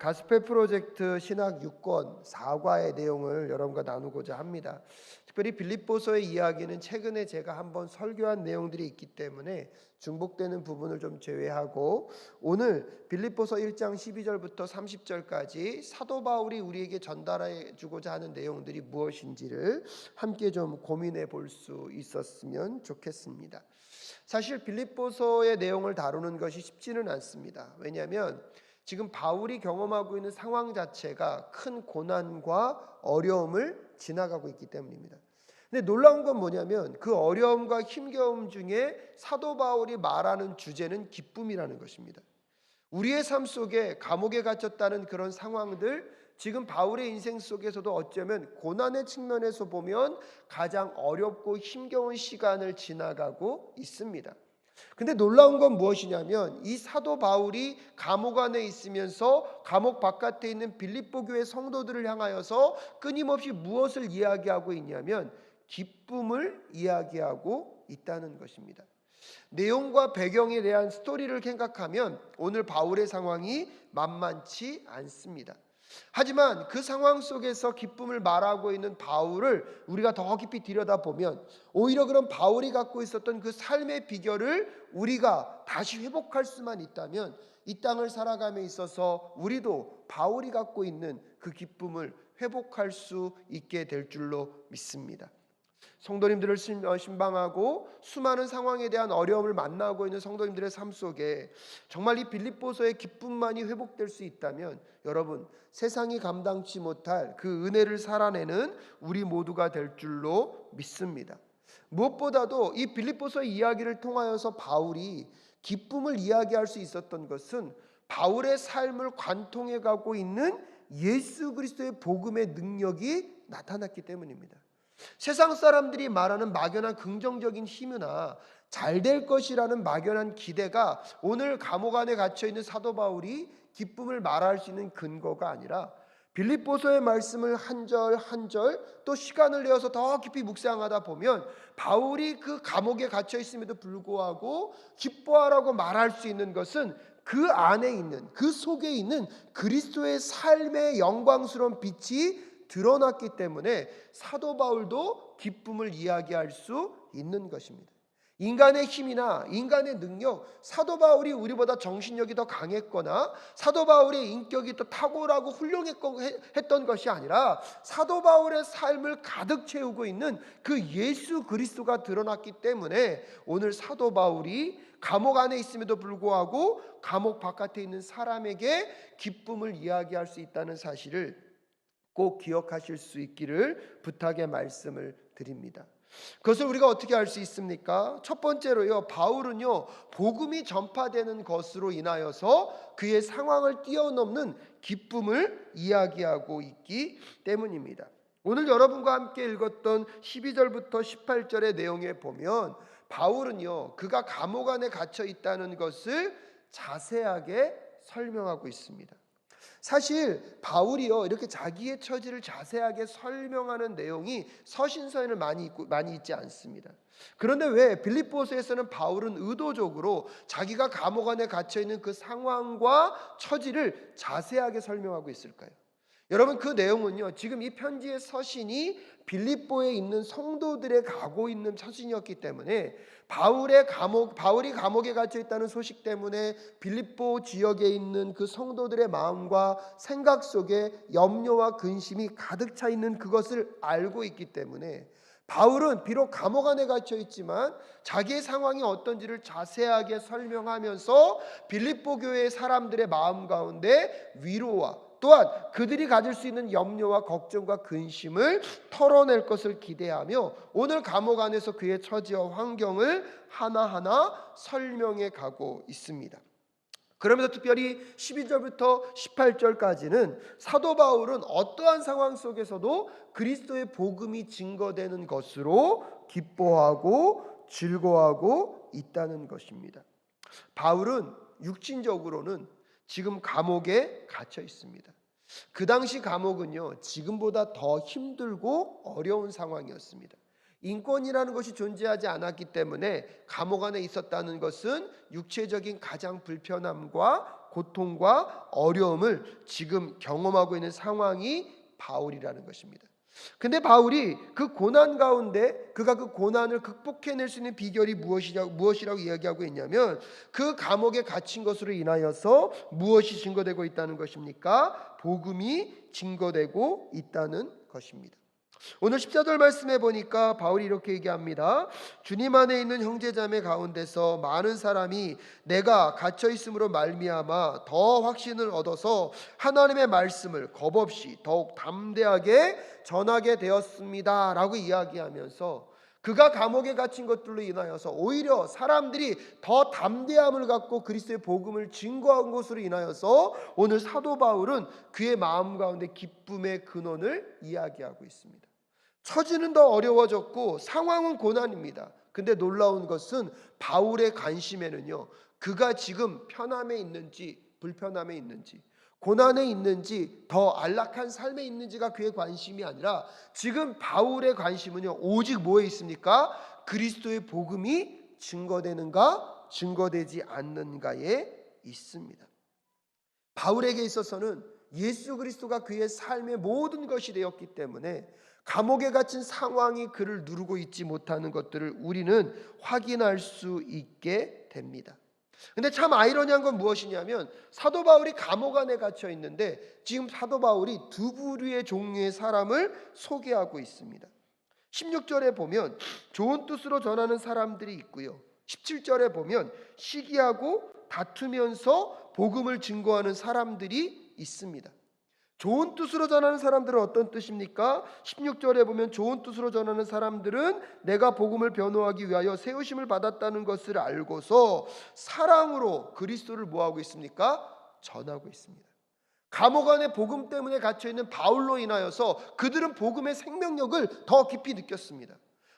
가스펠 프로젝트 신학 6권 4과의 내용을 여러분과 나누고자 합니다. 특별히 빌립보서의 이야기는 최근에 제가 한번 설교한 내용들이 있기 때문에 중복되는 부분을 좀 제외하고 오늘 빌립보서 1장 12절부터 30절까지 사도 바울이 우리에게 전달해 주고자 하는 내용들이 무엇인지를 함께 좀 고민해 볼 수 있었으면 좋겠습니다. 사실 빌립보서의 내용을 다루는 것이 쉽지는 않습니다. 왜냐하면 지금 바울이 경험하고 있는 상황 자체가 큰 고난과 어려움을 지나가고 있기 때문입니다. 근데 놀라운 건 뭐냐면 그 어려움과 힘겨움 중에 사도 바울이 말하는 주제는 기쁨이라는 것입니다. 우리의 삶 속에 감옥에 갇혔다는 그런 상황들, 지금 바울의 인생 속에서도 어쩌면 고난의 측면에서 보면 가장 어렵고 힘겨운 시간을 지나가고 있습니다. 근데 놀라운 건 무엇이냐면 이 사도 바울이 감옥 안에 있으면서 감옥 바깥에 있는 빌립보 교회 성도들을 향하여서 끊임없이 무엇을 이야기하고 있냐면 기쁨을 이야기하고 있다는 것입니다. 내용과 배경에 대한 스토리를 생각하면 오늘 바울의 상황이 만만치 않습니다. 하지만 그 상황 속에서 기쁨을 말하고 있는 바울을 우리가 더 깊이 들여다보면 오히려 그런 바울이 갖고 있었던 그 삶의 비결을 우리가 다시 회복할 수만 있다면 이 땅을 살아감에 있어서 우리도 바울이 갖고 있는 그 기쁨을 회복할 수 있게 될 줄로 믿습니다. 성도님들을 신방하고 수많은 상황에 대한 어려움을 만나고 있는 성도님들의 삶 속에 정말 이 빌립보서의 기쁨만이 회복될 수 있다면 여러분 세상이 감당치 못할 그 은혜를 살아내는 우리 모두가 될 줄로 믿습니다. 무엇보다도 이 빌립보서의 이야기를 통하여서 바울이 기쁨을 이야기할 수 있었던 것은 바울의 삶을 관통해 가고 있는 예수 그리스도의 복음의 능력이 나타났기 때문입니다. 세상 사람들이 말하는 막연한 긍정적인 힘이나 잘 될 것이라는 막연한 기대가 오늘 감옥 안에 갇혀 있는 사도 바울이 기쁨을 말할 수 있는 근거가 아니라 빌립보서의 말씀을 한 절 한 절 또 시간을 내어서 더 깊이 묵상하다 보면 바울이 그 감옥에 갇혀 있음에도 불구하고 기뻐하라고 말할 수 있는 것은 그 안에 있는 그 속에 있는 그리스도의 삶의 영광스러운 빛이 드러났기 때문에 사도 바울도 기쁨을 이야기할 수 있는 것입니다. 인간의 힘이나 인간의 능력, 사도 바울이 우리보다 정신력이 더 강했거나 사도 바울의 인격이 더 탁월하고 훌륭했던 것이 아니라 사도 바울의 삶을 가득 채우고 있는 그 예수 그리스도가 드러났기 때문에 오늘 사도 바울이 감옥 안에 있음에도 불구하고 감옥 바깥에 있는 사람에게 기쁨을 이야기할 수 있다는 사실을 꼭 기억하실 수 있기를 부탁의 말씀을 드립니다. 그것을 우리가 어떻게 알 수 있습니까? 첫 번째로요, 바울은요 복음이 전파되는 것으로 인하여서 그의 상황을 뛰어넘는 기쁨을 이야기하고 있기 때문입니다. 오늘 여러분과 함께 읽었던 12절부터 18절의 내용에 보면 바울은요 그가 감옥 안에 갇혀 있다는 것을 자세하게 설명하고 있습니다. 사실 바울이요 이렇게 자기의 처지를 자세하게 설명하는 내용이 서신서에는 많이 있지 않습니다. 그런데 왜 빌립보서에서는 바울은 의도적으로 자기가 감옥 안에 갇혀 있는 그 상황과 처지를 자세하게 설명하고 있을까요? 여러분 그 내용은요 지금 이 편지의 서신이 빌립보에 있는 성도들의 가고 있는 서신이었기 때문에 바울이 감옥에 갇혀 있다는 소식 때문에 빌립보 지역에 있는 그 성도들의 마음과 생각 속에 염려와 근심이 가득 차 있는 그것을 알고 있기 때문에 바울은 비록 감옥 안에 갇혀 있지만 자기의 상황이 어떤지를 자세하게 설명하면서 빌립보 교회의 사람들의 마음 가운데 위로와 또한 그들이 가질 수 있는 염려와 걱정과 근심을 털어낼 것을 기대하며 오늘 감옥 안에서 그의 처지와 환경을 하나하나 설명해 가고 있습니다. 그러면서 특별히 12절부터 18절까지는 사도 바울은 어떠한 상황 속에서도 그리스도의 복음이 증거되는 것으로 기뻐하고 즐거워하고 있다는 것입니다. 바울은 육신적으로는 지금 감옥에 갇혀 있습니다. 그 당시 감옥은요 지금보다 더 힘들고 어려운 상황이었습니다. 인권이라는 것이 존재하지 않았기 때문에 감옥 안에 있었다는 것은 육체적인 가장 불편함과 고통과 어려움을 지금 경험하고 있는 상황이 바울이라는 것입니다. 근데 바울이 그 고난 가운데 그가 그 고난을 극복해낼 수 있는 비결이 무엇이라고 이야기하고 있냐면, 그 감옥에 갇힌 것으로 인하여서 무엇이 증거되고 있다는 것입니까? 복음이 증거되고 있다는 것입니다. 오늘 14절 말씀에 보니까 바울이 이렇게 얘기합니다. 주님 안에 있는 형제자매 가운데서 많은 사람이 내가 갇혀 있음으로 말미암아 더 확신을 얻어서 하나님의 말씀을 겁없이 더욱 담대하게 전하게 되었습니다 라고 이야기하면서, 그가 감옥에 갇힌 것들로 인하여서 오히려 사람들이 더 담대함을 갖고 그리스도의 복음을 증거한 것으로 인하여서 오늘 사도 바울은 그의 마음 가운데 기쁨의 근원을 이야기하고 있습니다. 처지는 더 어려워졌고 상황은 고난입니다. 근데 놀라운 것은 바울의 관심에는요, 그가 지금 편함에 있는지 불편함에 있는지, 고난에 있는지 더 안락한 삶에 있는지가 그의 관심이 아니라, 지금 바울의 관심은요 오직 뭐에 있습니까? 그리스도의 복음이 증거되는가 증거되지 않는가에 있습니다. 바울에게 있어서는 예수 그리스도가 그의 삶의 모든 것이 되었기 때문에 감옥에 갇힌 상황이 그를 누르고 있지 못하는 것들을 우리는 확인할 수 있게 됩니다. 근데 참 아이러니한 건 무엇이냐면, 사도 바울이 감옥 안에 갇혀 있는데 지금 사도 바울이 두 부류의 종류의 사람을 소개하고 있습니다. 16절에 보면 좋은 뜻으로 전하는 사람들이 있고요, 17절에 보면 시기하고 다투면서 복음을 증거하는 사람들이 있습니다. 좋은 뜻으로 전하는 사람들은 어떤 뜻입니까? 16절에 보면 좋은 뜻으로 전하는 사람들은 내가 복음을 변호하기 위하여 세우심을 받았다는 것을 알고서 사랑으로 그리스도를 뭐하고 있습니까? 전하고 있습니다. 감옥 안에 복음 때문에 갇혀있는 바울로 인하여서 그들은 복음의 생명력을 더 깊이 느꼈습니다.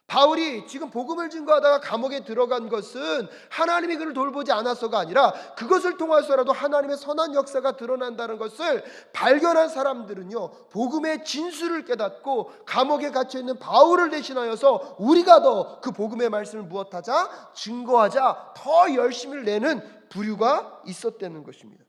바울이 지금 복음을 증거하다가 감옥에 들어간 것은 하나님이 그를 돌보지 않아서가 아니라, 그것을 통해서라도 하나님의 선한 역사가 드러난다는 것을 발견한 사람들은요 복음의 진수를 깨닫고 감옥에 갇혀있는 바울을 대신하여서 우리가 더 그 복음의 말씀을 무엇하자? 증거하자 더 열심을 내는 부류가 있었다는 것입니다.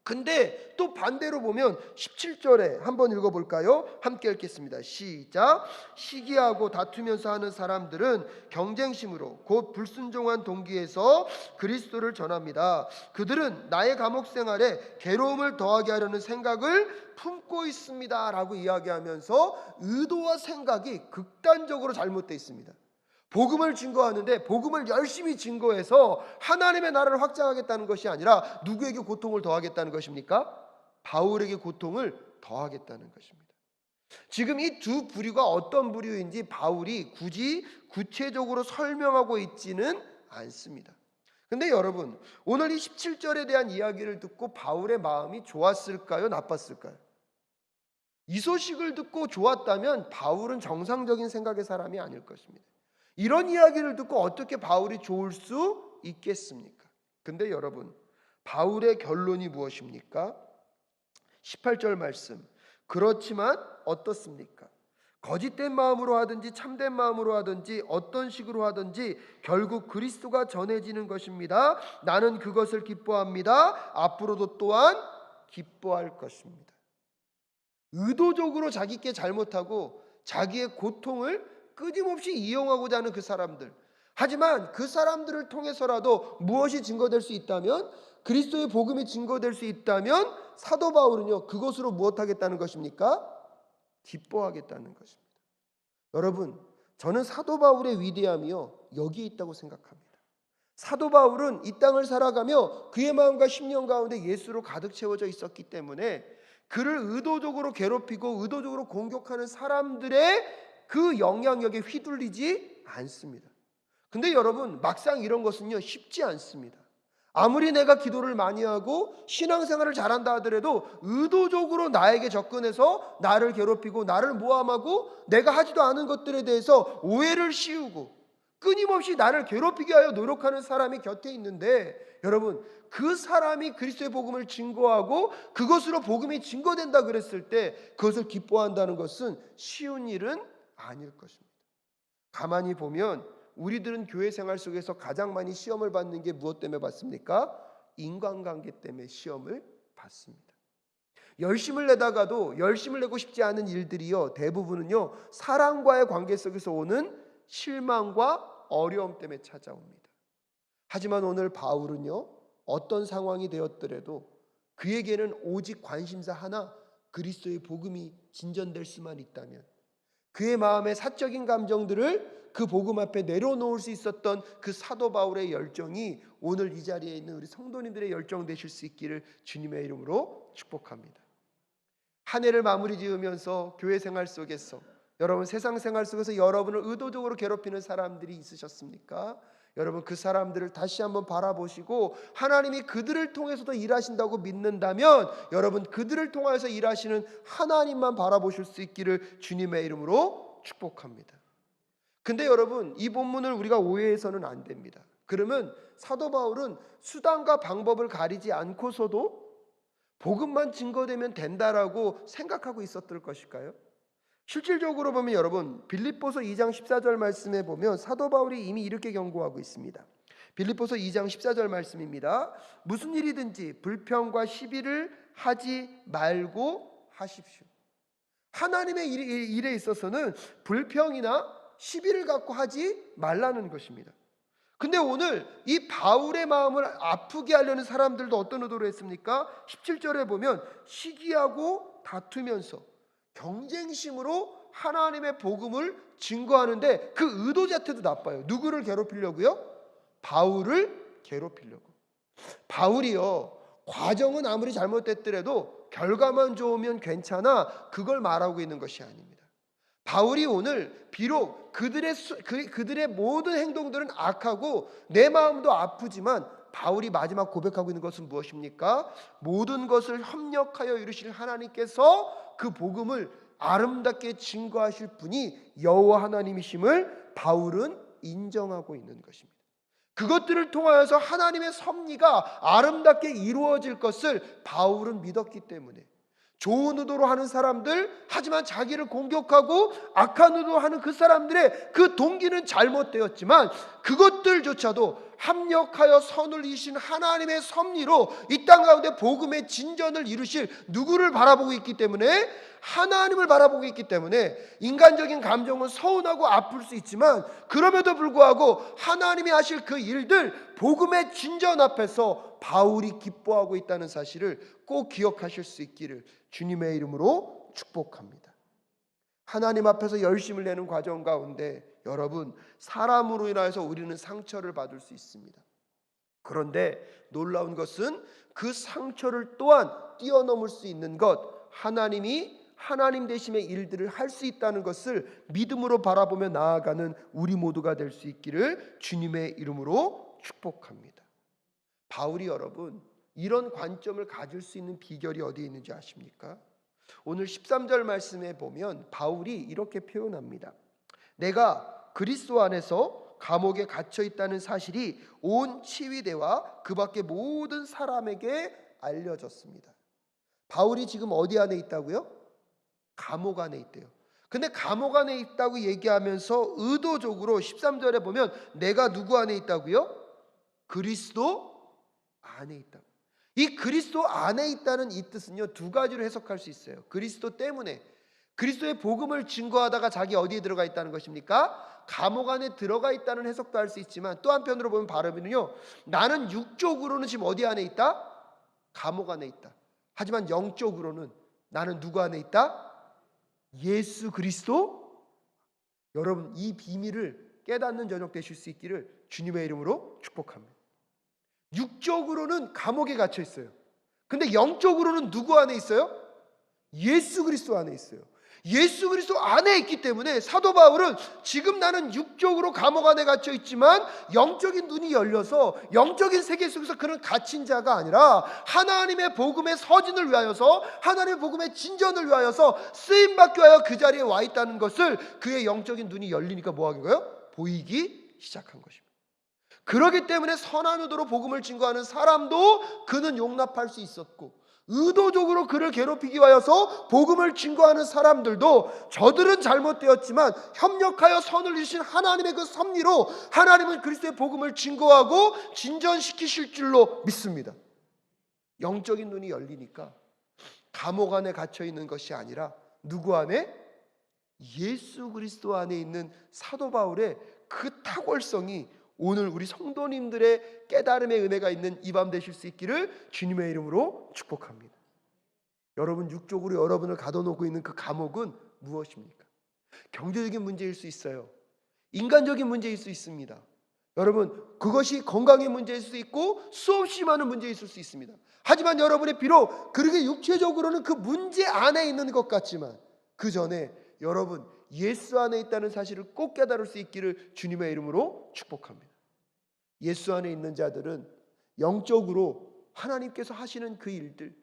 근데 또 반대로 보면 17절에 한번 읽어볼까요? 함께 읽겠습니다. 시작. 시기하고 다투면서 하는 사람들은 경쟁심으로 곧 불순종한 동기에서 그리스도를 전합니다. 그들은 나의 감옥 생활에 괴로움을 더하게 하려는 생각을 품고 있습니다 라고 이야기하면서 의도와 생각이 극단적으로 잘못되어 있습니다. 복음을 증거하는데 복음을 열심히 증거해서 하나님의 나라를 확장하겠다는 것이 아니라 누구에게 고통을 더하겠다는 것입니까? 바울에게 고통을 더하겠다는 것입니다. 지금 이 두 부류가 어떤 부류인지 바울이 굳이 구체적으로 설명하고 있지는 않습니다. 근데 여러분, 오늘 이 17절에 대한 이야기를 듣고 바울의 마음이 좋았을까요? 나빴을까요? 이 소식을 듣고 좋았다면 바울은 정상적인 생각의 사람이 아닐 것입니다. 이런 이야기를 듣고 어떻게 바울이 좋을 수 있겠습니까? 근데 여러분, 바울의 결론이 무엇입니까? 18절 말씀. 그렇지만 어떻습니까? 거짓된 마음으로 하든지 참된 마음으로 하든지 어떤 식으로 하든지 결국 그리스도가 전해지는 것입니다. 나는 그것을 기뻐합니다. 앞으로도 또한 기뻐할 것입니다. 의도적으로 자기께 잘못하고 자기의 고통을 끊임없이 이용하고자 하는 그 사람들, 하지만 그 사람들을 통해서라도 무엇이 증거될 수 있다면, 그리스도의 복음이 증거될 수 있다면 사도 바울은요 그것으로 무엇하겠다는 것입니까? 기뻐하겠다는 것입니다. 여러분, 저는 사도 바울의 위대함이요 여기에 있다고 생각합니다. 사도 바울은 이 땅을 살아가며 그의 마음과 심령 가운데 예수로 가득 채워져 있었기 때문에 그를 의도적으로 괴롭히고 의도적으로 공격하는 사람들의 그 영향력에 휘둘리지 않습니다. 근데 여러분, 막상 이런 것은요 쉽지 않습니다. 아무리 내가 기도를 많이 하고 신앙생활을 잘한다 하더라도 의도적으로 나에게 접근해서 나를 괴롭히고 나를 모함하고 내가 하지도 않은 것들에 대해서 오해를 씌우고 끊임없이 나를 괴롭히게 하여 노력하는 사람이 곁에 있는데, 여러분, 그 사람이 그리스도의 복음을 증거하고 그것으로 복음이 증거된다 그랬을 때 그것을 기뻐한다는 것은 쉬운 일은 아닐 것입니다. 가만히 보면 우리들은 교회 생활 속에서 가장 많이 시험을 받는 게 무엇 때문에 받습니까? 인간관계 때문에 시험을 받습니다. 열심을 내다가도 열심을 내고 싶지 않은 일들이요, 대부분은요 사랑과의 관계 속에서 오는 실망과 어려움 때문에 찾아옵니다. 하지만 오늘 바울은요, 어떤 상황이 되었더라도 그에게는 오직 관심사 하나, 그리스도의 복음이 진전될 수만 있다면, 그의 마음의 사적인 감정들을 그 복음 앞에 내려놓을 수 있었던 그 사도 바울의 열정이 오늘 이 자리에 있는 우리 성도님들의 열정 되실 수 있기를 주님의 이름으로 축복합니다. 한 해를 마무리 지으면서 교회 생활 속에서, 여러분 세상 생활 속에서 여러분을 의도적으로 괴롭히는 사람들이 있으셨습니까? 여러분 그 사람들을 다시 한번 바라보시고 하나님이 그들을 통해서도 일하신다고 믿는다면 여러분 그들을 통해서 일하시는 하나님만 바라보실 수 있기를 주님의 이름으로 축복합니다. 근데 여러분 이 본문을 우리가 오해해서는 안 됩니다. 그러면 사도 바울은 수단과 방법을 가리지 않고서도 복음만 증거되면 된다라고 생각하고 있었을 것일까요? 실질적으로 보면 여러분 빌립보서 2장 14절 말씀에 보면 사도 바울이 이미 이렇게 경고하고 있습니다. 빌립보서 2장 14절 말씀입니다. 무슨 일이든지 불평과 시비를 하지 말고 하십시오. 하나님의 일에 있어서는 불평이나 시비를 갖고 하지 말라는 것입니다. 근데 오늘 이 바울의 마음을 아프게 하려는 사람들도 어떤 의도로 했습니까? 17절에 보면 시기하고 다투면서 경쟁심으로 하나님의 복음을 증거하는데 그 의도 자체도 나빠요. 누구를 괴롭히려고요? 바울을 괴롭히려고. 바울이요, 과정은 아무리 잘못됐더라도 결과만 좋으면 괜찮아, 그걸 말하고 있는 것이 아닙니다. 바울이 오늘 비록 그들의 모든 행동들은 악하고 내 마음도 아프지만 바울이 마지막 고백하고 있는 것은 무엇입니까? 모든 것을 협력하여 이루실 하나님께서 그 복음을 아름답게 증거하실 분이 여호와 하나님이심을 바울은 인정하고 있는 것입니다. 그것들을 통하여서 하나님의 섭리가 아름답게 이루어질 것을 바울은 믿었기 때문에 좋은 의도로 하는 사람들, 하지만 자기를 공격하고 악한 의도로 하는 그 사람들의 그 동기는 잘못되었지만 그것들조차도 합력하여 선을 이루신 하나님의 섭리로 이 땅 가운데 복음의 진전을 이루실 누구를 바라보고 있기 때문에, 하나님을 바라보고 있기 때문에 인간적인 감정은 서운하고 아플 수 있지만 그럼에도 불구하고 하나님이 하실 그 일들, 복음의 진전 앞에서 바울이 기뻐하고 있다는 사실을 꼭 기억하실 수 있기를 주님의 이름으로 축복합니다. 하나님 앞에서 열심을 내는 과정 가운데 여러분 사람으로 인하여서 우리는 상처를 받을 수 있습니다. 그런데 놀라운 것은 그 상처를 또한 뛰어넘을 수 있는 것, 하나님이 하나님 되심의 일들을 할 수 있다는 것을 믿음으로 바라보며 나아가는 우리 모두가 될 수 있기를 주님의 이름으로 축복합니다. 바울이 여러분 이런 관점을 가질 수 있는 비결이 어디에 있는지 아십니까? 오늘 13절 말씀에 보면 바울이 이렇게 표현합니다. 내가 그리스도 안에서 감옥에 갇혀 있다는 사실이 온 치위대와 그 밖의 모든 사람에게 알려졌습니다. 바울이 지금 어디 안에 있다고요? 감옥 안에 있대요. 근데 감옥 안에 있다고 얘기하면서 의도적으로 13절에 보면 내가 누구 안에 있다고요? 그리스도 안에 있다고. 이 그리스도 안에 있다는 이 뜻은요 두 가지로 해석할 수 있어요. 그리스도 때문에, 그리스도의 복음을 증거하다가 자기 어디에 들어가 있다는 것입니까? 감옥 안에 들어가 있다는 해석도 할 수 있지만 또 한편으로 보면 발음은요, 나는 육적으로는 지금 어디 안에 있다? 감옥 안에 있다. 하지만 영적으로는 나는 누구 안에 있다? 예수 그리스도. 여러분 이 비밀을 깨닫는 저녁 되실 수 있기를 주님의 이름으로 축복합니다. 육적으로는 감옥에 갇혀 있어요. 근데 영적으로는 누구 안에 있어요? 예수 그리스도 안에 있어요. 예수 그리스도 안에 있기 때문에 사도 바울은 지금 나는 육적으로 감옥 안에 갇혀 있지만 영적인 눈이 열려서 영적인 세계 속에서 그런 갇힌 자가 아니라 하나님의 복음의 서진을 위하여서, 하나님의 복음의 진전을 위하여서 쓰임받기 위하여 그 자리에 와 있다는 것을 그의 영적인 눈이 열리니까 뭐 하는 거예요? 보이기 시작한 것입니다. 그렇기 때문에 선한 의도로 복음을 증거하는 사람도 그는 용납할 수 있었고, 의도적으로 그를 괴롭히기 위하여서 복음을 증거하는 사람들도 저들은 잘못되었지만 협력하여 선을 이루신 하나님의 그 섭리로 하나님은 그리스도의 복음을 증거하고 진전시키실 줄로 믿습니다. 영적인 눈이 열리니까 감옥 안에 갇혀 있는 것이 아니라 누구 안에? 예수 그리스도 안에 있는 사도 바울의 그 탁월성이 오늘 우리 성도님들의 깨달음의 은혜가 있는 이 밤 되실 수 있기를 주님의 이름으로 축복합니다. 여러분, 육적으로 여러분을 가둬놓고 있는 그 감옥은 무엇입니까? 경제적인 문제일 수 있어요. 인간적인 문제일 수 있습니다. 여러분, 그것이 건강의 문제일 수 있고 수없이 많은 문제일 수 있습니다. 하지만 여러분의 비록 그렇게 육체적으로는 그 문제 안에 있는 것 같지만 그 전에 여러분 예수 안에 있다는 사실을 꼭 깨달을 수 있기를 주님의 이름으로 축복합니다. 예수 안에 있는 자들은 영적으로 하나님께서 하시는 그 일들,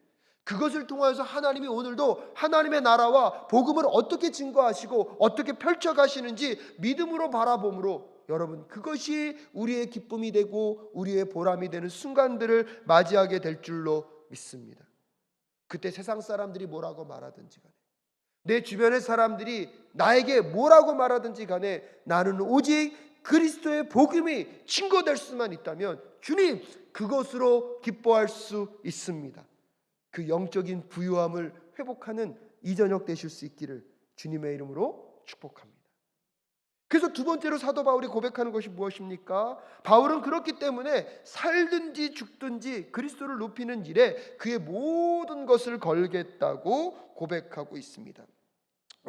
그것을 통하여서 하나님이 오늘도 하나님의 나라와 복음을 어떻게 증거하시고 어떻게 펼쳐가시는지 믿음으로 바라봄으로 여러분 그것이 우리의 기쁨이 되고 우리의 보람이 되는 순간들을 맞이하게 될 줄로 믿습니다. 그때 세상 사람들이 뭐라고 말하든지 간에, 내 주변의 사람들이 나에게 뭐라고 말하든지 간에 나는 오직 그리스도의 복음이 증거될 수만 있다면 주님, 그것으로 기뻐할 수 있습니다. 그 영적인 부유함을 회복하는 이 저녁 되실 수 있기를 주님의 이름으로 축복합니다. 그래서 두 번째로 사도 바울이 고백하는 것이 무엇입니까? 바울은 그렇기 때문에 살든지 죽든지 그리스도를 높이는 일에 그의 모든 것을 걸겠다고 고백하고 있습니다.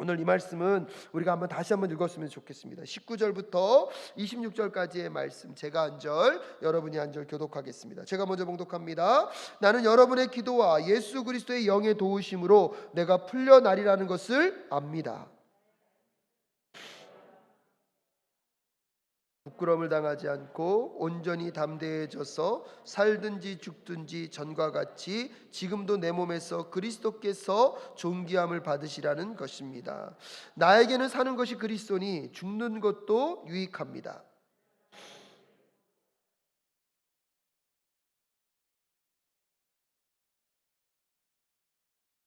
오늘 이 말씀은 우리가 다시 한번 읽었으면 좋겠습니다. 19절부터 26절까지의 말씀, 제가 한 절, 여러분이 한 절 교독하겠습니다. 제가 먼저 봉독합니다. 나는 여러분의 기도와 예수 그리스도의 영의 도우심으로 내가 풀려나리라는 것을 압니다. 부끄러움을 당하지 않고 온전히 담대해져서 살든지 죽든지 전과 같이 지금도 내 몸에서 그리스도께서 존귀함을 받으시라는 것입니다. 나에게는 사는 것이 그리스도니 죽는 것도 유익합니다.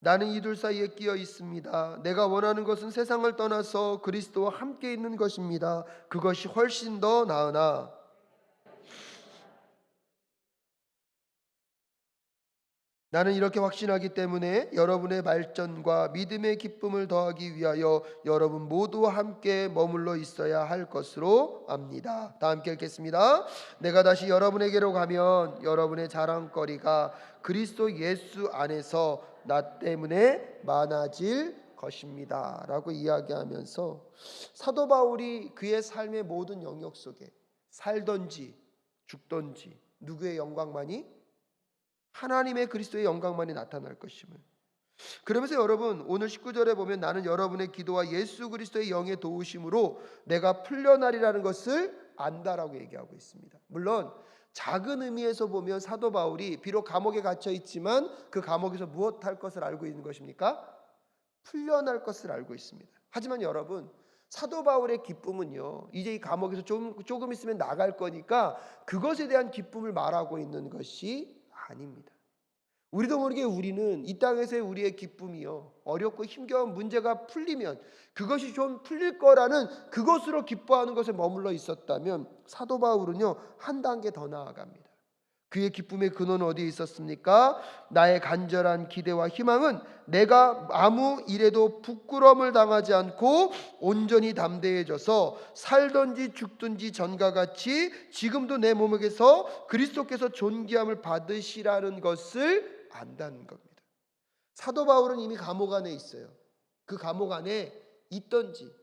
나는 이 둘 사이에 끼어 있습니다. 내가 원하는 것은 세상을 떠나서 그리스도와 함께 있는 것입니다. 그것이 훨씬 더 나으나 나는 이렇게 확신하기 때문에 여러분의 발전과 믿음의 기쁨을 더하기 위하여 여러분 모두와 함께 머물러 있어야 할 것으로 압니다. 다 함께 읽겠습니다. 내가 다시 여러분에게로 가면 여러분의 자랑거리가 그리스도 예수 안에서 나 때문에 많아질 것입니다 라고 이야기하면서 사도 바울이 그의 삶의 모든 영역 속에 살던지 죽던지 누구의 영광만이? 하나님의 그리스도의 영광만이 나타날 것임을. 그러면서 여러분 오늘 19절에 보면 나는 여러분의 기도와 예수 그리스도의 영의 도우심으로 내가 풀려나리라는 것을 안다라고 얘기하고 있습니다. 물론 작은 의미에서 보면 사도 바울이 비록 감옥에 갇혀 있지만 그 감옥에서 무엇할 것을 알고 있는 것입니까? 풀려날 것을 알고 있습니다. 하지만 여러분 사도 바울의 기쁨은요, 이제 이 감옥에서 조금 있으면 나갈 거니까 그것에 대한 기쁨을 말하고 있는 것이 아닙니다. 우리도 모르게 우리는 이 땅에서의 우리의 기쁨이요, 어렵고 힘겨운 문제가 풀리면 그것이 좀 풀릴 거라는 그것으로 기뻐하는 것에 머물러 있었다면 사도 바울은요 한 단계 더 나아갑니다. 그의 기쁨의 근원은 어디에 있었습니까? 나의 간절한 기대와 희망은 내가 아무 일에도 부끄러움을 당하지 않고 온전히 담대해져서 살든지 죽든지 전과 같이 지금도 내 몸에게서 그리스도께서 존귀함을 받으시라는 것을 안다는 겁니다. 사도 바울은 이미 감옥 안에 있어요. 그 감옥 안에 있든지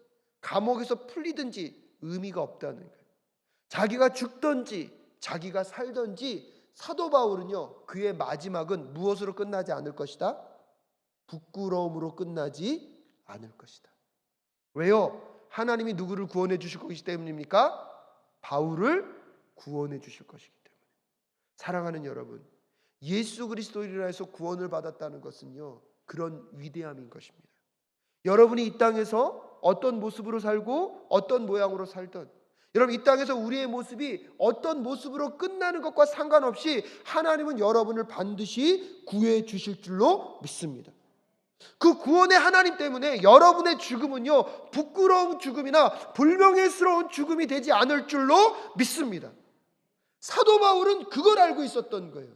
감옥에서 풀리든지 의미가 없다는 거예요. 자기가 죽든지 자기가 살든지 사도 바울은요 그의 마지막은 무엇으로 끝나지 않을 것이다? 부끄러움으로 끝나지 않을 것이다. 왜요? 하나님이 누구를 구원해 주실 것이기 때문입니까? 바울을 구원해 주실 것이기 때문에. 사랑하는 여러분, 예수 그리스도로 해서 구원을 받았다는 것은요 그런 위대함인 것입니다. 여러분이 이 땅에서 어떤 모습으로 살고 어떤 모양으로 살든 여러분, 이 땅에서 우리의 모습이 어떤 모습으로 끝나는 것과 상관없이 하나님은 여러분을 반드시 구해 주실 줄로 믿습니다. 그 구원의 하나님 때문에 여러분의 죽음은요, 부끄러운 죽음이나 불명예스러운 죽음이 되지 않을 줄로 믿습니다. 사도 바울은 그걸 알고 있었던 거예요.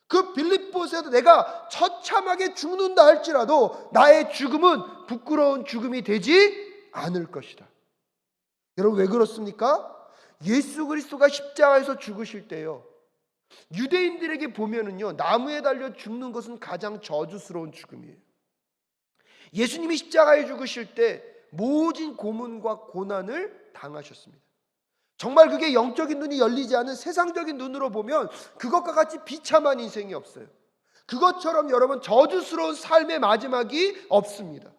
그 빌립보서에도 내가 처참하게 죽는다 할지라도 나의 죽음은 부끄러운 죽음이 되지 않을 것이다. 여러분, 왜 그렇습니까? 예수 그리스도가 십자가에서 죽으실 때요, 유대인들에게 보면은요, 나무에 달려 죽는 것은 가장 저주스러운 죽음이에요. 예수님이 십자가에 죽으실 때 모진 고문과 고난을 당하셨습니다. 정말 그게 영적인 눈이 열리지 않은 세상적인 눈으로 보면 그것과 같이 비참한 인생이 없어요. 그것처럼 여러분 저주스러운 삶의 마지막이 없습니다.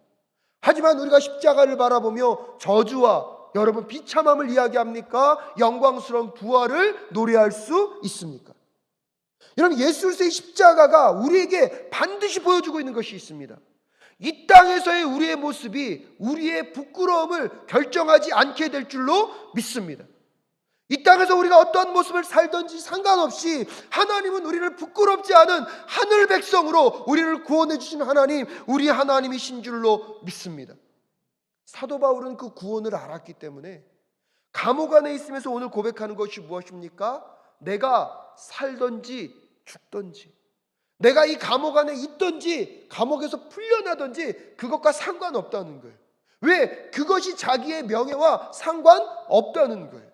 하지만 우리가 십자가를 바라보며 저주와 여러분 비참함을 이야기합니까? 영광스러운 부활을 노래할 수 있습니까? 여러분, 예수 그리스도의 십자가가 우리에게 반드시 보여주고 있는 것이 있습니다. 이 땅에서의 우리의 모습이 우리의 부끄러움을 결정하지 않게 될 줄로 믿습니다. 이 땅에서 우리가 어떤 모습을 살든지 상관없이 하나님은 우리를 부끄럽지 않은 하늘 백성으로 우리를 구원해 주신 하나님, 우리 하나님이신 줄로 믿습니다. 사도 바울은 그 구원을 알았기 때문에 감옥 안에 있으면서 오늘 고백하는 것이 무엇입니까? 내가 살든지 죽든지, 내가 이 감옥 안에 있든지 감옥에서 풀려나든지 그것과 상관없다는 거예요. 왜? 그것이 자기의 명예와 상관없다는 거예요.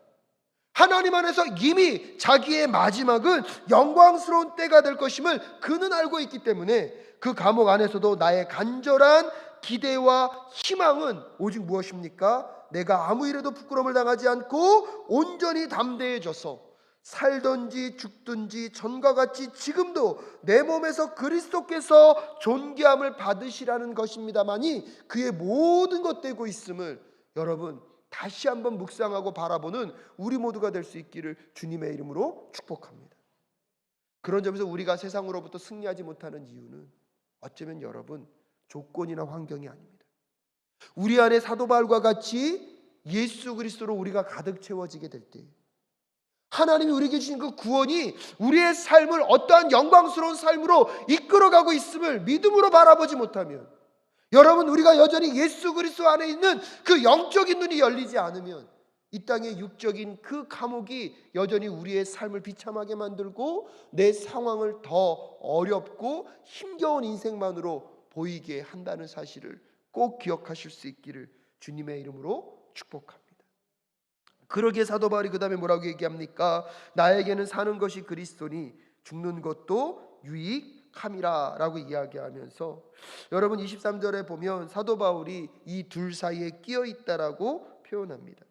하나님 안에서 이미 자기의 마지막은 영광스러운 때가 될 것임을 그는 알고 있기 때문에 그 감옥 안에서도 나의 간절한 기대와 희망은 오직 무엇입니까? 내가 아무 일에도 부끄러움을 당하지 않고 온전히 담대해져서 살든지 죽든지 전과 같이 지금도 내 몸에서 그리스도께서 존귀함을 받으시라는 것입니다만이 그의 모든 것 되고 있음을 여러분 다시 한번 묵상하고 바라보는 우리 모두가 될 수 있기를 주님의 이름으로 축복합니다. 그런 점에서 우리가 세상으로부터 승리하지 못하는 이유는 어쩌면 여러분 조건이나 환경이 아닙니다. 우리 안에 사도 바울과 같이 예수 그리스도로 우리가 가득 채워지게 될 때 하나님이 우리에게 주신 그 구원이 우리의 삶을 어떠한 영광스러운 삶으로 이끌어가고 있음을 믿음으로 바라보지 못하면, 여러분 우리가 여전히 예수 그리스도 안에 있는 그 영적인 눈이 열리지 않으면 이 땅의 육적인 그 감옥이 여전히 우리의 삶을 비참하게 만들고 내 상황을 더 어렵고 힘겨운 인생만으로 보이게 한다는 사실을 꼭 기억하실 수 있기를 주님의 이름으로 축복합니다. 그러기에 사도 바울이 그 다음에 뭐라고 얘기합니까? 나에게는 사는 것이 그리스도니 죽는 것도 유익함이라 라고 이야기하면서, 여러분 23절에 보면 사도 바울이 이 둘 사이에 끼어 있다라고 표현합니다.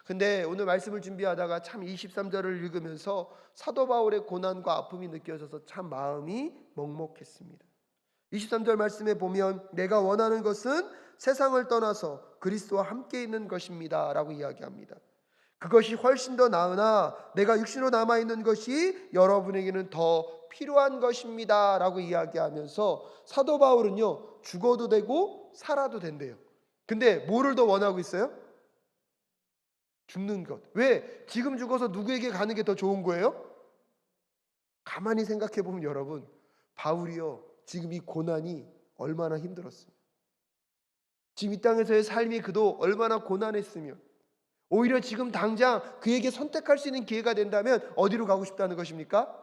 근데 오늘 말씀을 준비하다가 참 23절을 읽으면서 사도 바울의 고난과 아픔이 느껴져서 참 마음이 먹먹했습니다. 23절 말씀에 보면 내가 원하는 것은 세상을 떠나서 그리스도와 함께 있는 것입니다 라고 이야기합니다. 그것이 훨씬 더 나으나 내가 육신으로 남아있는 것이 여러분에게는 더 필요한 것입니다 라고 이야기하면서 사도 바울은요 죽어도 되고 살아도 된대요. 근데 뭐를 더 원하고 있어요? 죽는 것. 왜? 지금 죽어서 누구에게 가는 게 더 좋은 거예요? 가만히 생각해 보면 여러분, 바울이요 지금 이 고난이 얼마나 힘들었어요. 지금 이 땅에서의 삶이 그도 얼마나 고난했으며, 오히려 지금 당장 그에게 선택할 수 있는 기회가 된다면 어디로 가고 싶다는 것입니까?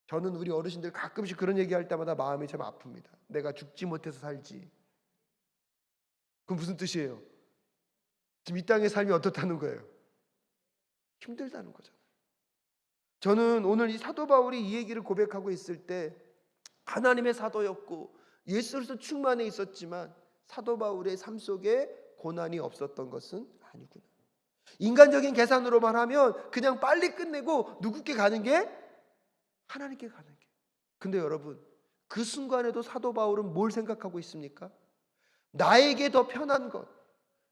저는 우리 어르신들 가끔씩 그런 얘기할 때마다 마음이 참 아픕니다. 내가 죽지 못해서 살지. 그건 무슨 뜻이에요? 지금 이 땅의 삶이 어떻다는 거예요? 힘들다는 거잖아요. 저는 오늘 이 사도 바울이 이 얘기를 고백하고 있을 때 하나님의 사도였고 예수로서 충만해 있었지만 사도 바울의 삶 속에 고난이 없었던 것은 아니구나. 인간적인 계산으로만 하면 그냥 빨리 끝내고 누구께 가는 게? 하나님께 가는 게. 근데 여러분 그 순간에도 사도 바울은 뭘 생각하고 있습니까? 나에게 더 편한 것,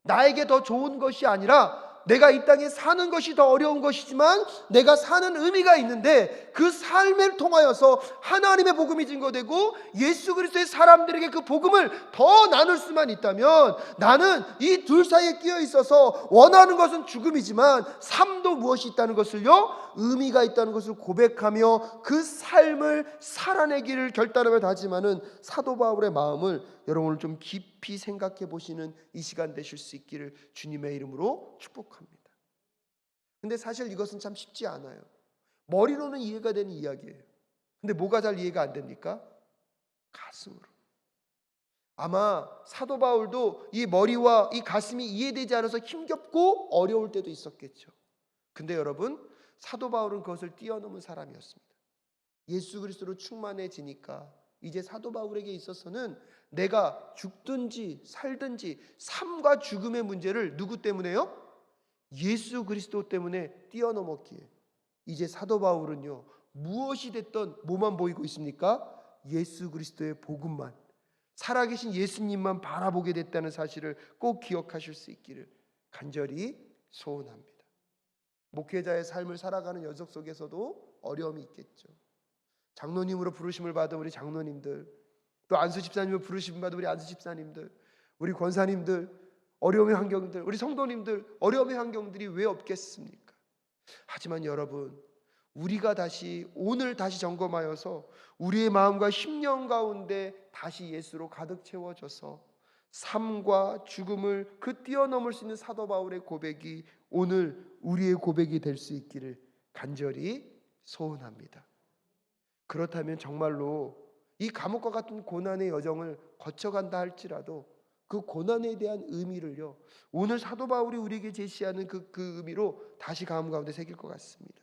나에게 더 좋은 것이 아니라 내가 이 땅에 사는 것이 더 어려운 것이지만 내가 사는 의미가 있는데 그 삶을 통하여서 하나님의 복음이 증거되고 예수 그리스도의 사람들에게 그 복음을 더 나눌 수만 있다면 나는 이 둘 사이에 끼어 있어서 원하는 것은 죽음이지만 삶도 무엇이 있다는 것을요, 의미가 있다는 것을 고백하며 그 삶을 살아내기를 결단하며 다짐하는 사도 바울의 마음을 여러분 오늘 좀 깊이 생각해 보시는 이 시간 되실 수 있기를 주님의 이름으로 축복합니다. 근데 사실 이것은 참 쉽지 않아요. 머리로는 이해가 되는 이야기예요. 근데 뭐가 잘 이해가 안 됩니까? 가슴으로. 아마 사도 바울도 이 머리와 이 가슴이 이해되지 않아서 힘겹고 어려울 때도 있었겠죠. 근데 여러분, 사도 바울은 그것을 뛰어넘은 사람이었습니다. 예수 그리스도로 충만해지니까 이제 사도 바울에게 있어서는 내가 죽든지 살든지 삶과 죽음의 문제를 누구 때문에요? 예수 그리스도 때문에 뛰어넘었기에 이제 사도 바울은요, 무엇이 됐던 뭐만 보이고 있습니까? 예수 그리스도의 복음만, 살아계신 예수님만 바라보게 됐다는 사실을 꼭 기억하실 수 있기를 간절히 소원합니다. 목회자의 삶을 살아가는 여정 속에서도 어려움이 있겠죠. 장로님으로 부르심을 받은 우리 장로님들, 또 안수 집사님으로 부르심을 받은 우리 안수 집사님들, 우리 권사님들, 어려움의 환경들, 우리 성도님들, 어려움의 환경들이 왜 없겠습니까? 하지만 여러분, 우리가 오늘 다시 점검하여서 우리의 마음과 심령 가운데 다시 예수로 가득 채워져서 삶과 죽음을 그 뛰어넘을 수 있는 사도 바울의 고백이 오늘 우리의 고백이 될 수 있기를 간절히 소원합니다. 그렇다면 정말로 이 감옥과 같은 고난의 여정을 거쳐간다 할지라도 그 고난에 대한 의미를요, 오늘 사도 바울이 우리에게 제시하는 그 의미로 다시 가슴 가운데 새길 것 같습니다.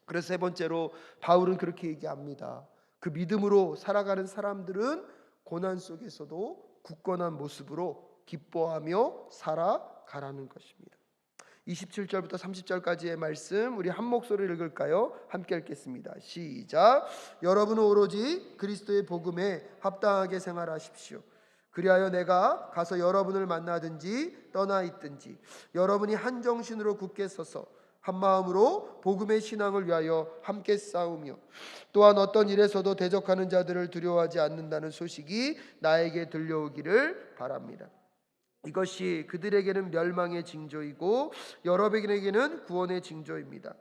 그래서 세 번째로 바울은 그렇게 얘기합니다. 그 믿음으로 살아가는 사람들은 고난 속에서도 굳건한 모습으로 기뻐하며 살아가라는 것입니다. 27절부터 30절까지의 말씀 우리 한 목소리를 읽을까요? 함께 읽겠습니다. 시작. 여러분은 오로지 그리스도의 복음에 합당하게 생활하십시오. 그리하여 내가 가서 여러분을 만나든지 떠나 있든지 여러분이 한정신으로 굳게 서서 한 마음으로 복음의 신앙을 위하여 함께 싸우며 또한 어떤 일에서도 대적하는 자들을 두려워하지 않는다는 소식이 나에게 들려오기를 바랍니다. 이것이 그들에게는 멸망의 징조이고 여러분에게는 구원의 징조입니다.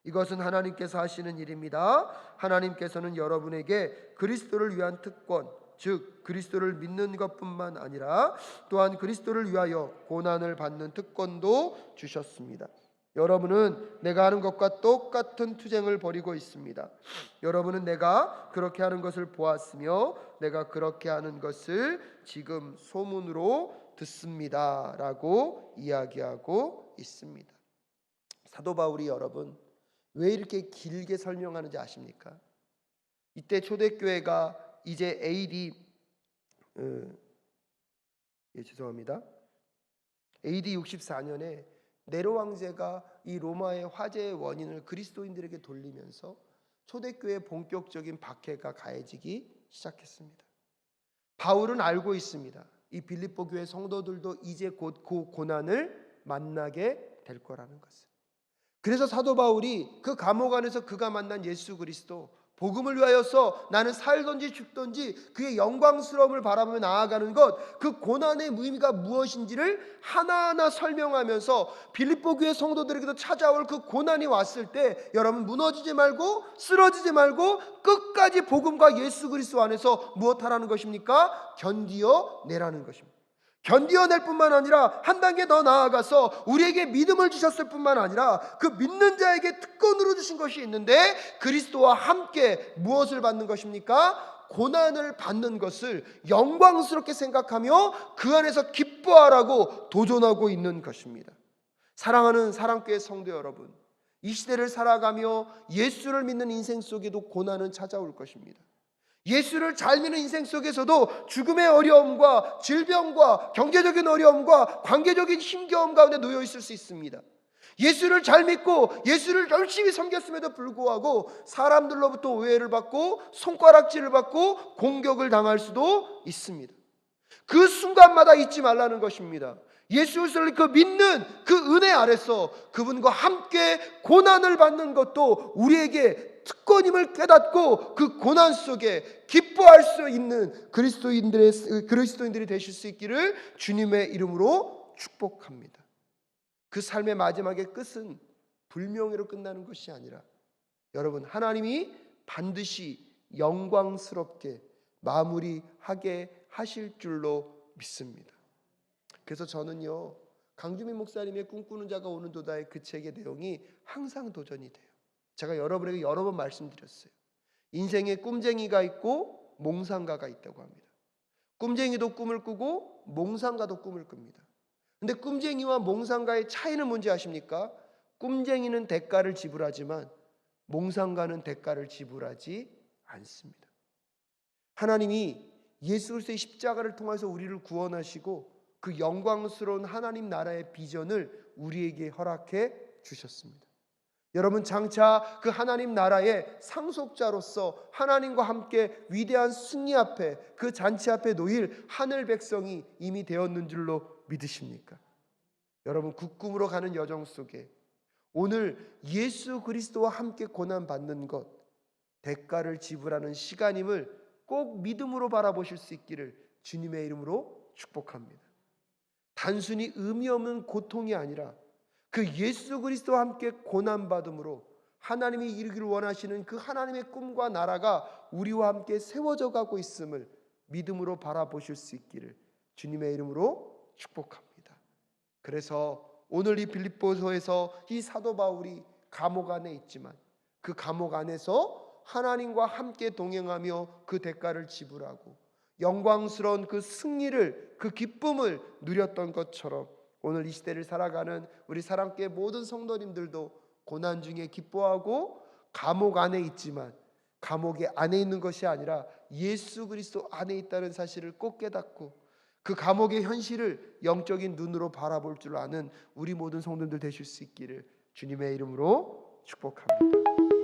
이것은 하나님께서 하시는 일입니다. 하나님께서는 여러분에게 그리스도를 위한 특권, 즉 그리스도를 믿는 것뿐만 아니라 또한 그리스도를 위하여 고난을 받는 특권도 주셨습니다. 여러분은 내가 하는 것과 똑같은 투쟁을 벌이고 있습니다. 여러분은 내가 그렇게 하는 것을 보았으며 내가 그렇게 하는 것을 지금 소문으로 듣습니다 라고 이야기하고 있습니다. 사도 바울이 여러분 왜 이렇게 길게 설명하는지 아십니까? 이때 초대교회가 이제 AD 64년에 네로 왕제가 이 로마의 화재의 원인을 그리스도인들에게 돌리면서 초대교회의 본격적인 박해가 가해지기 시작했습니다. 바울은 알고 있습니다. 이 빌립보 교회 성도들도 이제 곧 그 고난을 만나게 될 거라는 것을. 그래서 사도 바울이 그 감옥 안에서 그가 만난 예수 그리스도 복음을 위하여서 나는 살든지 죽든지 그의 영광스러움을 바라보며 나아가는 것, 그 고난의 의미가 무엇인지를 하나하나 설명하면서 빌립보 교회 성도들에게도 찾아올 그 고난이 왔을 때 여러분 무너지지 말고 쓰러지지 말고 끝까지 복음과 예수 그리스도 안에서 무엇하라는 것입니까? 견디어 내라는 것입니다. 견디어낼 뿐만 아니라 한 단계 더 나아가서 우리에게 믿음을 주셨을 뿐만 아니라 그 믿는 자에게 특권으로 주신 것이 있는데 그리스도와 함께 무엇을 받는 것입니까? 고난을 받는 것을 영광스럽게 생각하며 그 안에서 기뻐하라고 도전하고 있는 것입니다. 사랑하는 사랑교회 성도 여러분, 이 시대를 살아가며 예수를 믿는 인생 속에도 고난은 찾아올 것입니다. 예수를 잘 믿는 인생 속에서도 죽음의 어려움과 질병과 경제적인 어려움과 관계적인 힘겨움 가운데 놓여 있을 수 있습니다. 예수를 잘 믿고 예수를 열심히 섬겼음에도 불구하고 사람들로부터 오해를 받고 손가락질을 받고 공격을 당할 수도 있습니다. 그 순간마다 잊지 말라는 것입니다. 예수 그리스도를 그 믿는 그 은혜 아래서 그분과 함께 고난을 받는 것도 우리에게 특권임을 깨닫고 그 고난 속에 기뻐할 수 있는 그리스도인들이 되실 수 있기를 주님의 이름으로 축복합니다. 그 삶의 마지막의 끝은 불명예로 끝나는 것이 아니라 여러분, 하나님이 반드시 영광스럽게 마무리하게 하실 줄로 믿습니다. 그래서 저는요, 강주민 목사님의 꿈꾸는 자가 오는 도다의 그 책의 내용이 항상 도전이 돼요. 제가 여러분에게 여러 번 말씀드렸어요. 인생에 꿈쟁이가 있고 몽상가가 있다고 합니다. 꿈쟁이도 꿈을 꾸고 몽상가도 꿈을 꿉니다. 근데 꿈쟁이와 몽상가의 차이는 뭔지 아십니까? 꿈쟁이는 대가를 지불하지만 몽상가는 대가를 지불하지 않습니다. 하나님이 예수 그리스도의 십자가를 통해서 우리를 구원하시고 그 영광스러운 하나님 나라의 비전을 우리에게 허락해 주셨습니다. 여러분, 장차 그 하나님 나라의 상속자로서 하나님과 함께 위대한 승리 앞에, 그 잔치 앞에 놓일 하늘 백성이 이미 되었는 줄로 믿으십니까? 여러분, 그 꿈으로 가는 여정 속에 오늘 예수 그리스도와 함께 고난받는 것, 대가를 지불하는 시간임을 꼭 믿음으로 바라보실 수 있기를 주님의 이름으로 축복합니다. 단순히 의미 없는 고통이 아니라 그 예수 그리스도와 함께 고난받음으로 하나님이 이루기를 원하시는 그 하나님의 꿈과 나라가 우리와 함께 세워져 가고 있음을 믿음으로 바라보실 수 있기를 주님의 이름으로 축복합니다. 그래서 오늘 이 빌립보서에서 이 사도 바울이 감옥 안에 있지만 그 감옥 안에서 하나님과 함께 동행하며 그 대가를 지불하고 영광스러운 그 승리를, 그 기쁨을 누렸던 것처럼 오늘 이 시대를 살아가는 우리 사랑교회 모든 성도님들도 고난 중에 기뻐하고 감옥 안에 있지만 감옥의 안에 있는 것이 아니라 예수 그리스도 안에 있다는 사실을 꼭 깨닫고 그 감옥의 현실을 영적인 눈으로 바라볼 줄 아는 우리 모든 성도들 되실 수 있기를 주님의 이름으로 축복합니다.